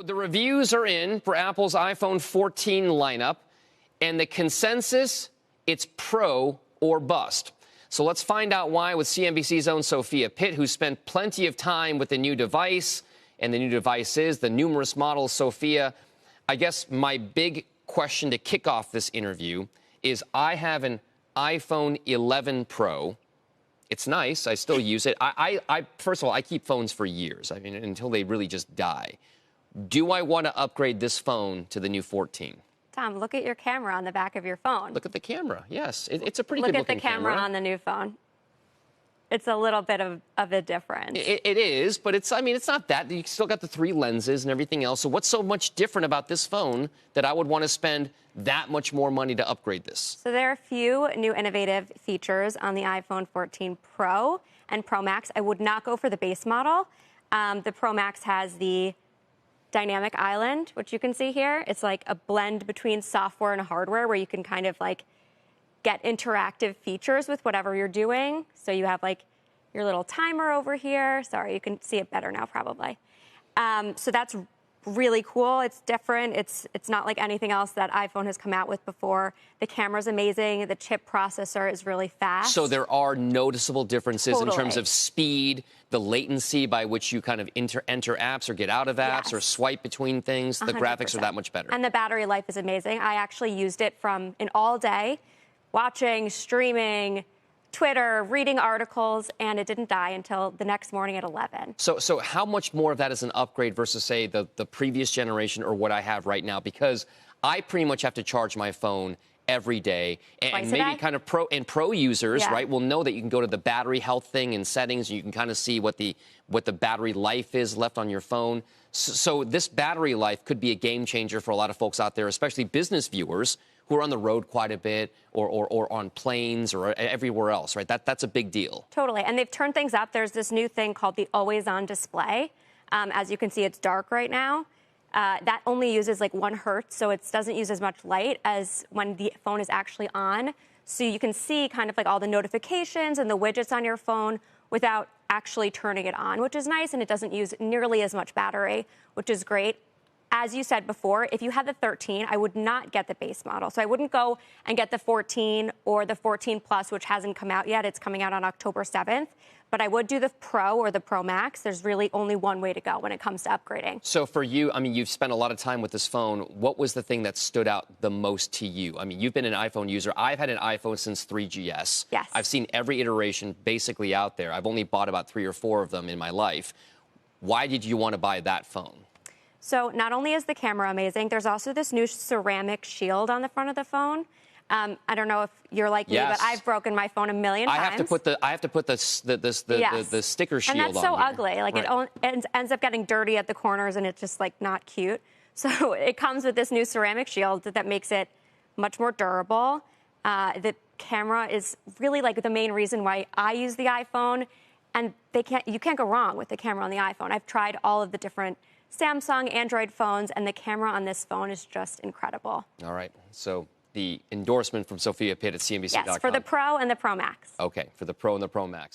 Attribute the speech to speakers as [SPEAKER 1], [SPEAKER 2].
[SPEAKER 1] The reviews are in for Apple's iPhone 14 lineup, and the consensus, it's Pro or bust. So let's find out why with CNBC's own Sofia Pitt, who spent plenty of time with the new device, and the new device is the numerous models. Sofia, I guess my big question to kick off this interview is I have an iPhone 11 Pro. It's nice. I still use it. First of all, I keep phones for years. I mean, until they really just die. Do I want to upgrade this phone to the new 14?
[SPEAKER 2] Tom, look at your camera on the back of your phone.
[SPEAKER 1] Look at the camera. Yes, it's a pretty good looking camera.
[SPEAKER 2] Look at the camera on the new phone. It's a little bit of a difference.
[SPEAKER 1] It is, but it's not that. You still got the 3 lenses and everything else. So what's so much different about this phone that I would want to spend that much more money to upgrade this?
[SPEAKER 2] So there are a few new innovative features on the iPhone 14 Pro and Pro Max. I would not go for the base model. The Pro Max has the dynamic island, which you can see here. It's like a blend between software and hardware where you can kind of like get interactive features with whatever you're doing. So you have like your little timer over here. Sorry, you can see it better now probably. So that's really cool. It's different. It's not like anything else that iPhone has come out with before. The camera's amazing. The chip processor is really fast.
[SPEAKER 1] So there are noticeable differences
[SPEAKER 2] Totally.
[SPEAKER 1] in terms of speed, the latency by which you kind of enter apps or get out of apps
[SPEAKER 2] Yes.
[SPEAKER 1] or swipe between things. The
[SPEAKER 2] 100%.
[SPEAKER 1] graphics are that much better.
[SPEAKER 2] And the battery life is amazing. I actually used it from an all day, watching, streaming, Twitter, reading articles, and it didn't die until the next morning at 11.
[SPEAKER 1] So how much more of that is an upgrade versus, say, the previous generation or what I have right now? Because I pretty much have to charge my phone every day. And maybe
[SPEAKER 2] day?
[SPEAKER 1] kind of pro users,
[SPEAKER 2] Yeah.
[SPEAKER 1] right, will know that you can go to the battery health thing in settings, and you can kind of see what the battery life is left on your phone. So this battery life could be a game changer for a lot of folks out there, especially business viewers who are on the road quite a bit or on planes or everywhere else, right? That's a big deal.
[SPEAKER 2] Totally. And they've turned things up. There's this new thing called the always-on display. As you can see, it's dark right now. That only uses like 1 hertz, so it doesn't use as much light as when the phone is actually on. So you can see kind of like all the notifications and the widgets on your phone without actually turning it on, which is nice, and it doesn't use nearly as much battery, which is great. As you said before, if you had the 13, I would not get the base model. So I wouldn't go and get the 14 or the 14 Plus, which hasn't come out yet. It's coming out on October 7th. But I would do the Pro or the Pro Max. There's really only one way to go when it comes to upgrading.
[SPEAKER 1] So for you, I mean, you've spent a lot of time with this phone. What was the thing that stood out the most to you? I mean, you've been an iPhone user. I've had an iPhone since 3GS.
[SPEAKER 2] Yes.
[SPEAKER 1] I've seen every iteration basically out there. I've only bought about 3 or 4 of them in my life. Why did you want to buy that phone?
[SPEAKER 2] So not only is the camera amazing, there's also this new ceramic shield on the front of the phone. I don't know if you're like me, but I've broken my phone a million times.
[SPEAKER 1] I have to put the sticker shield on.
[SPEAKER 2] And that's so
[SPEAKER 1] here.
[SPEAKER 2] ugly. Like
[SPEAKER 1] Right.
[SPEAKER 2] it ends up getting dirty at the corners, and it's just like not cute. So it comes with this new ceramic shield that makes it much more durable. The camera is really like the main reason why I use the iPhone, and you can't go wrong with the camera on the iPhone. I've tried all of the different Samsung, Android phones, and the camera on this phone is just incredible.
[SPEAKER 1] All right. So the endorsement from Sofia Pitt at CNBC.com.
[SPEAKER 2] Yes, for the Pro and the Pro Max.
[SPEAKER 1] Okay, for the Pro and the Pro Max.